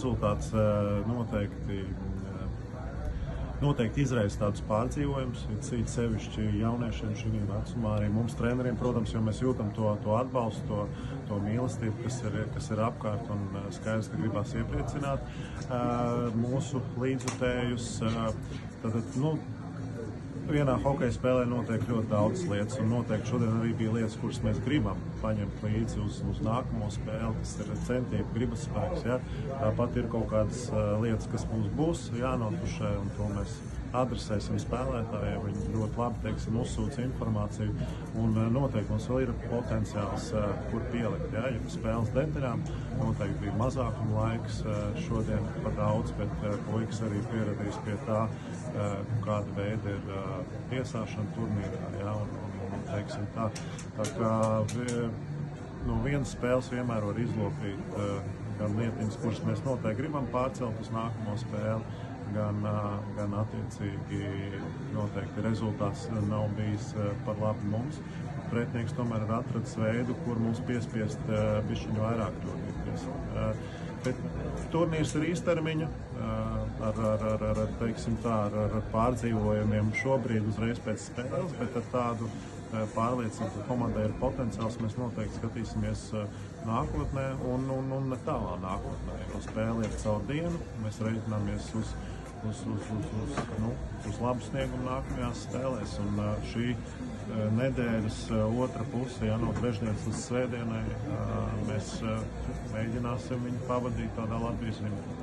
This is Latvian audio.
rezultāts noteikti izraisa tādus pārdzīvojumus, it sevišķi jauniešiem šī vecumā, arī mums treneriem, protams, jo mēs jūtam to atbalstu, to mīlestību, kas ir apkārt, un skaidrs, ka gribās iepriecināt mūsu līdzjutējus. Tātad, vienā hokeja spēlē notiek ļoti daudz lietas, un noteikti šodien arī bija lietas, kuras mēs gribam paņemt līdzi uz nākamo spēli, kas ir centība, gribas spēks. Ja? Tāpat ir kaut kādas lietas, kas mums būs jānotušē, un to mēs adresēsim spēlētājiem. Viņi ļoti labi, uzsūc informāciju, un noteikti mums vēl ir potenciāls, kur pielikt. Ja? Ja spēles detaļām noteikti bija mazākuma laiks šodien pa daudz, bet puikas arī pieradīs pie tā, kāda veida ir tiesāšana turnīrā. Ja? Tā kā no vienas spēles vienmēr var izlokīt gan lietiņas, kuras mēs noteikti gribam pārcelt uz nākamo spēli, gan attiecīgi noteikti rezultāts nav bijis par labu mums. Pretinieks tomēr ir atradis veidu, kur mums piespiest bišķiņu vairāk kļūdīties. Bet turnīrs ir īstermiņa, ar pārdzīvojumiem šobrīd uzreiz pēc spēles, bet ar tādu pārliecību, ka komandai ir potenciāls, mēs noteikti skatīsimies nākotnē un ne tālā nākotnē. Jo spēle ir caur dienu, mēs reiķināmies uz labu sniegumu nākamajās spēlēs, un šī nedēļas otra puse, no trešdienas līdz svētdienai, mēs mēģināsim viņu pavadīt tādā Latvijas līmenī.